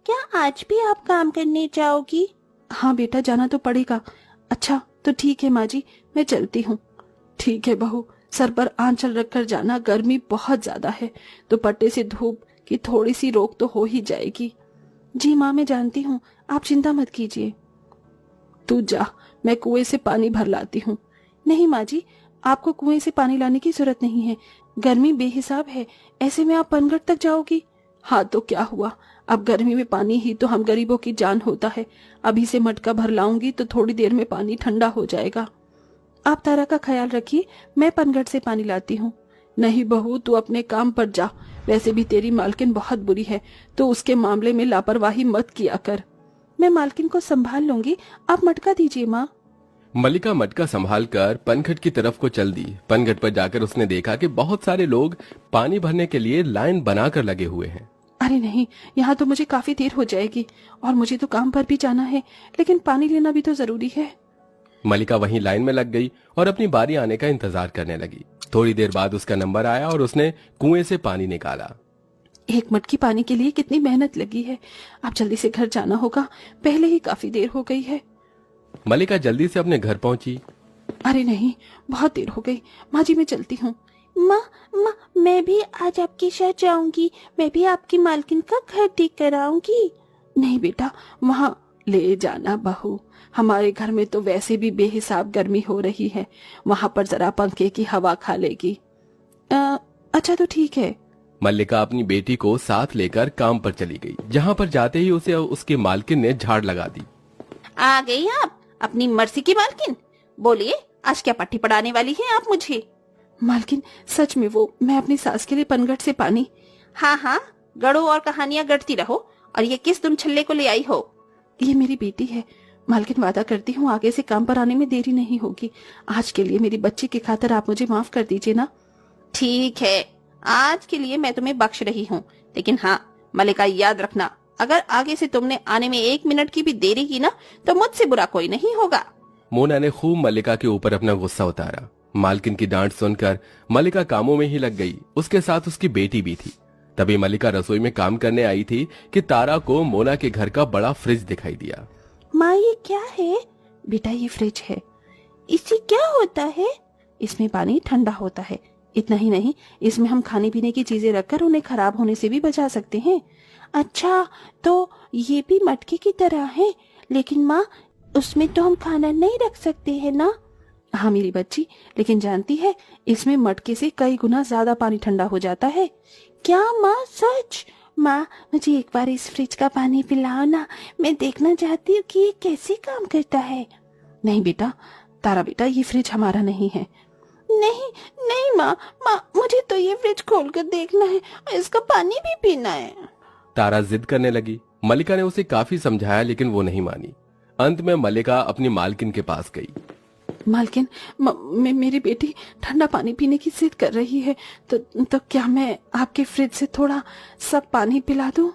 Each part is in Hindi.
क्या आज भी आप काम करने जाओगी? हाँ बेटा, जाना तो पड़ेगा। अच्छा तो ठीक है माँ जी, मैं चलती हूँ। ठीक है बहू, सर पर आंचल रखकर जाना, गर्मी बहुत ज्यादा है, दुपट्टे से धूप की थोड़ी सी रोक तो हो ही जाएगी। जी माँ, मैं जानती हूँ, आप चिंता मत कीजिए। तू जा, मैं कुएं से पानी भर लाती हूँ। नहीं माँ जी, आपको कुएं से पानी लाने की जरूरत नहीं है, गर्मी बेहिसाब है, ऐसे में आप पनघट तक जाओगी। हाँ तो क्या हुआ, अब गर्मी में पानी ही तो हम गरीबों की जान होता है। अभी से मटका भर लाऊंगी तो थोड़ी देर में पानी ठंडा हो जाएगा। आप तारा का ख्याल रखिए, मैं पनघट से पानी लाती हूँ। नहीं बहू, तू अपने काम पर जा, वैसे भी तेरी मालकिन बहुत बुरी है, तो उसके मामले में लापरवाही मत किया कर। मैं मालकिन को संभाल लूंगी, आप मटका दीजिए माँ। मलिका मटका संभालकर पनघट की तरफ को चल दी। पनघट पर जाकर उसने देखा कि बहुत सारे लोग पानी भरने के लिए लाइन बनाकर लगे हुए हैं। अरे नहीं, यहाँ तो मुझे काफी देर हो जाएगी और मुझे तो काम पर भी जाना है, लेकिन पानी लेना भी तो जरूरी है। मलिका वहीं लाइन में लग गई और अपनी बारी आने का इंतजार करने लगी। थोड़ी देर बाद उसका नंबर आया और उसने कुएं से पानी निकाला। एक मटकी पानी के लिए कितनी मेहनत लगी है, अब जल्दी से घर जाना होगा, पहले ही काफी देर हो गई है। मलिका जल्दी से अपने घर पहुंची। अरे नहीं, बहुत देर हो गई, माँ जी मैं चलती हूँ। माँ माँ, मैं भी आज आपके साथ जाऊंगी, मैं भी आपकी मालकिन का घर देख कर आऊंगी। नहीं बेटा, वहाँ ले जाना बहू, हमारे घर में तो वैसे भी बेहिसाब गर्मी हो रही है, वहाँ पर जरा पंखे की हवा खा लेगी। अच्छा तो ठीक है। मल्लिका अपनी बेटी को साथ लेकर काम पर चली गई। जहाँ पर जाते ही उसे उसके मालकिन ने झाड़ लगा दी। आ गई आप, अपनी मर्जी की मालकिन। बोलिए, आज क्या पट्टी पढ़ाने वाली हैं आप मुझे? मालकिन सच में वो, मैं अपनी सास के लिए पनघट से पानी। हाँ हाँ, गढ़ो और कहानियां गढ़ती रहो। और ये किस तुम छल्ले को ले आई हो? ये मेरी बेटी है मालकिन, वादा करती हूँ आगे से काम पर आने में देरी नहीं होगी। आज के लिए मेरी बच्ची की खातिर आप मुझे माफ कर दीजिए ना। ठीक है, आज के लिए मैं तुम्हें बख्श रही हूँ, लेकिन हाँ मलिका, याद रखना, अगर आगे से तुमने आने में 1 मिनट की भी देरी की ना, तो मुझसे बुरा कोई नहीं होगा। मोना ने खूब मल्लिका के ऊपर अपना गुस्सा उतारा। मालकिन की डांट सुनकर मल्लिका कामों में ही लग गई, उसके साथ उसकी बेटी भी थी। तभी मल्लिका रसोई में काम करने आई थी कि तारा को मोना के घर का बड़ा फ्रिज दिखाई दिया। माँ ये क्या है? बेटा ये फ्रिज है। इससे क्या होता है? इसमें पानी ठंडा होता है। इतना ही नहीं, इसमें हम खाने पीने की चीजें रखकर उन्हें खराब होने से भी बचा सकते हैं। अच्छा, तो ये भी मटके की तरह है, लेकिन माँ उसमें तो हम खाना नहीं रख सकते हैं ना? हाँ मेरी बच्ची, लेकिन जानती है इसमें मटके से कई गुना ज्यादा पानी ठंडा हो जाता है। क्या माँ, सच? माँ मुझे एक बार इस फ्रिज का पानी पिलाओ ना, मैं देखना चाहती हूँ कि ये कैसे काम करता है। नहीं बेटा, तारा बेटा, ये फ्रिज हमारा नहीं है। नहीं नहीं माँ, मुझे तो ये फ्रिज खोलकर देखना है और इसका पानी भी पीना है। तारा जिद करने लगी। मल्लिका ने उसे काफी समझाया, लेकिन वो नहीं मानी। अंत में मल्लिका अपनी मालकिन के पास गई। मालकिन, मेरी बेटी ठंडा पानी पीने की जिद कर रही है, तो क्या मैं आपके फ्रिज से थोड़ा सब पानी पिला दूं?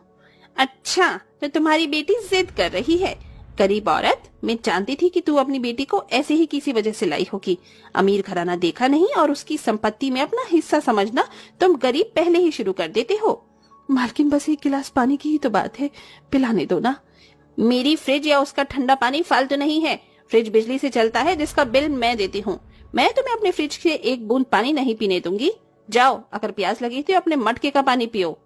अच्छा, तो तुम्हारी बेटी जिद कर रही है। गरीब औरत, मैं जानती थी कि तू अपनी बेटी को ऐसे ही किसी वजह से लाई होगी। अमीर घराना देखा नहीं और उसकी संपत्ति में अपना हिस्सा समझना तुम गरीब पहले ही शुरू कर देते हो। मालकिन बस 1 गिलास पानी की ही तो बात है, पिलाने दो ना। मेरी फ्रिज या उसका ठंडा पानी फालतू नहीं है। फ्रिज बिजली से चलता है, जिसका बिल मैं देती हूँ। मैं तुम्हें अपने फ्रिज से 1 बूंद पानी नहीं पीने दूंगी। जाओ, अगर प्यास लगी तो अपने मटके का पानी पियो।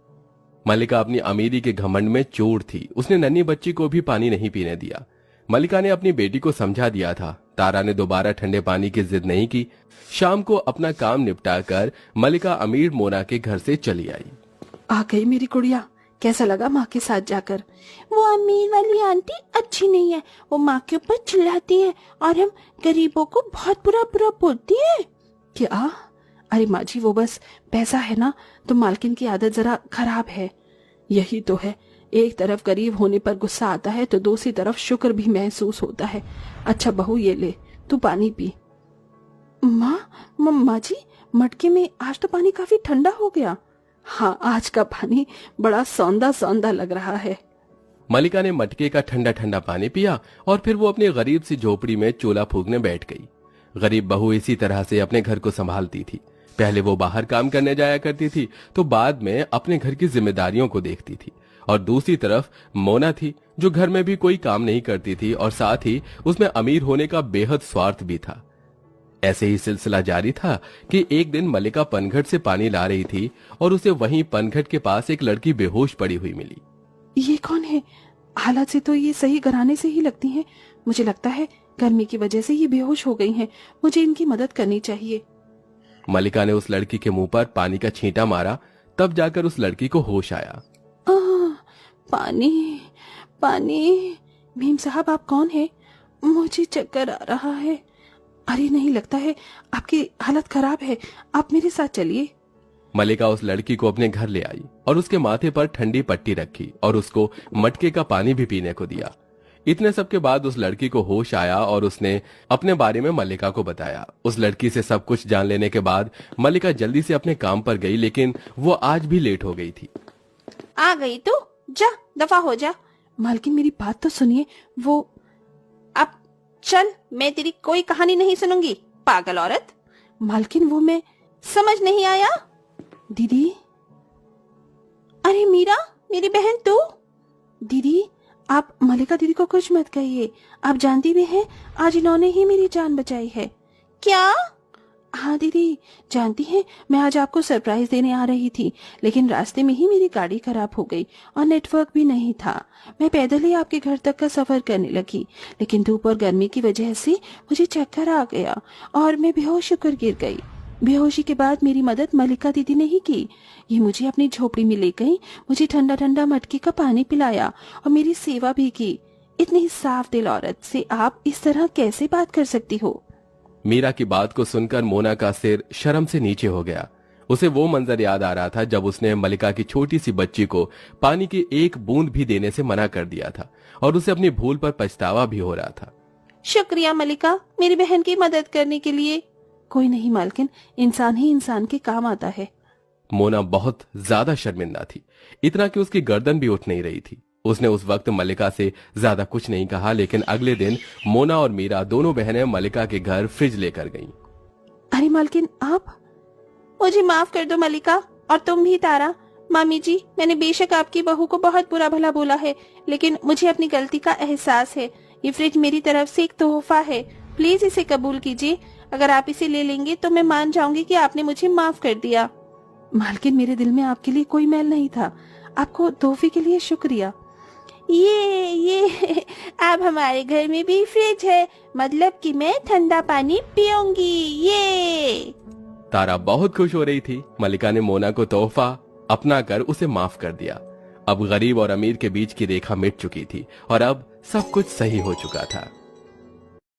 मल्लिका अपनी अमीरी के घमंड में चोर थी। उसने नन्ही बच्ची को भी पानी नहीं पीने दिया। मल्लिका ने अपनी बेटी को समझा दिया था। तारा ने दोबारा ठंडे पानी की जिद नहीं की। शाम को अपना काम निपटाकर मल्लिका अमीर मोना के घर से चली आई। आ गई मेरी गुड़िया, कैसा लगा माँ के साथ जाकर? वो अमीर वाली आंटी अच्छी नहीं है, वो माँ के ऊपर चिल्लाती है और हम गरीबों को बहुत बुरा बुरा बोलती है। क्या? अरे माँ जी, वो बस पैसा है ना, तो मालकिन की आदत जरा खराब है। यही तो है, एक तरफ गरीब होने पर गुस्सा आता है तो दूसरी तरफ शुक्र भी महसूस होता है। अच्छा बहू, ये ले, तू पानी पी। माँ जी, मटके में आज तो पानी काफी ठंडा हो गया। हाँ, आज का पानी बड़ा सौंदा सौंदा लग रहा है। मल्लिका ने मटके का ठंडा ठंडा पानी पिया और फिर वो अपनी गरीब सी झोपड़ी में चूल्हा फूंकने बैठ गई। गरीब बहू इसी तरह से अपने घर को संभालती थी। पहले वो बाहर काम करने जाया करती थी, तो बाद में अपने घर की जिम्मेदारियों को देखती थी और दूसरी तरफ मोना थी जो घर में भी कोई काम नहीं करती थी और साथ ही उसमें अमीर होने का बेहद स्वार्थ भी था। ऐसे ही सिलसिला जारी था कि एक दिन मल्लिका पनघट से पानी ला रही थी और उसे वहीं पनघट के पास एक लड़की बेहोश पड़ी हुई मिली। ये कौन है? हालत से तो ये सही घराने से ही लगती हैं। मुझे लगता है गर्मी की वजह से ये बेहोश हो गई हैं। मुझे इनकी मदद करनी चाहिए। मल्लिका ने उस लड़की के मुंह पर पानी का छींटा मारा, तब जाकर उस लड़की को होश आया। पानी पानी। भीम साहब, आप कौन है? मुझे चक्कर आ रहा है। अरे नहीं, लगता है आपकी हालत खराब है। आप मेरे साथ चलिए। मल्लिका उस लड़की को अपने घर ले आई और उसके माथे पर ठंडी पट्टी रखी और उसको मटके का पानी भी पीने को दिया। इतने सब के बाद उस लड़की को होश आया और उसने अपने बारे में मल्लिका को बताया। उस लड़की से सब कुछ जान लेने के बाद मल्लिका जल्दी से अपने काम पर गई, लेकिन वो आज भी लेट हो गई थी। आ गई तू, जा दफा हो जा। मालकिन, मेरी बात तो सुनिए। वो अब चल, मैं तेरी कोई कहानी नहीं सुनूंगी, पागल औरत। मालकिन, वो मैं समझ नहीं आया? दीदी। अरे मीरा, मेरी बहन तू। दीदी, आप मल्लिका दीदी को कुछ मत कहिए। आप जानती भी हैं आज इन्होंने ही मेरी जान बचाई है। क्या? हाँ दीदी, जानती हैं मैं आज आपको सरप्राइज देने आ रही थी, लेकिन रास्ते में ही मेरी गाड़ी खराब हो गई और नेटवर्क भी नहीं था। मैं पैदल ही आपके घर तक का सफर करने लगी, लेकिन धूप और गर्मी की वजह से मुझे चक्कर आ गया और मैं बेहोश होकर गिर गई। बेहोशी के बाद मेरी मदद मल्लिका दीदी ने ही की। ये मुझे अपनी झोपड़ी में ले गई, मुझे ठंडा ठंडा मटके का पानी पिलाया और मेरी सेवा भी की। इतनी साफ दिल औरत से आप इस तरह कैसे बात कर सकती हो? मीरा की बात को सुनकर मोना का सिर शर्म से नीचे हो गया। उसे वो मंजर याद आ रहा था जब उसने मल्लिका की छोटी सी बच्ची को पानी की एक बूंद भी देने से मना कर दिया था और उसे अपनी भूल पर पछतावा भी हो रहा था। शुक्रिया मल्लिका, मेरी बहन की मदद करने के लिए। कोई नहीं मालकिन, इंसान ही इंसान के काम आता है। मोना बहुत ज्यादा शर्मिंदा थी, इतना कि उसकी गर्दन भी उठ नहीं रही थी। उसने उस वक्त मल्लिका से ज्यादा कुछ नहीं कहा, लेकिन अगले दिन मोना और मीरा दोनों बहनें मल्लिका के घर फ्रिज लेकर गईं। अरे मालकिन, आप? मुझे माफ कर दो मल्लिका, और तुम भी तारा। मामी जी, मैंने बेशक आपकी बहू को बहुत बुरा भला बोला है, लेकिन मुझे अपनी गलती का एहसास है। ये फ्रिज मेरी तरफ से एक तोहफा है, प्लीज इसे कबूल कीजिए। अगर आप इसे ले लेंगे तो मैं मान जाऊंगी कि आपने मुझे माफ कर दिया। मालकिन, मेरे दिल में आपके लिए कोई मैल नहीं था। आपको तोहफे के लिए शुक्रिया। ये अब हमारे घर में भी फ्रिज है, मतलब कि मैं ठंडा पानी पीऊंगी। ये तारा बहुत खुश हो रही थी। मल्लिका ने मोना को तोहफा अपना कर उसे माफ कर दिया। अब गरीब और अमीर के बीच की रेखा मिट चुकी थी और अब सब कुछ सही हो चुका था।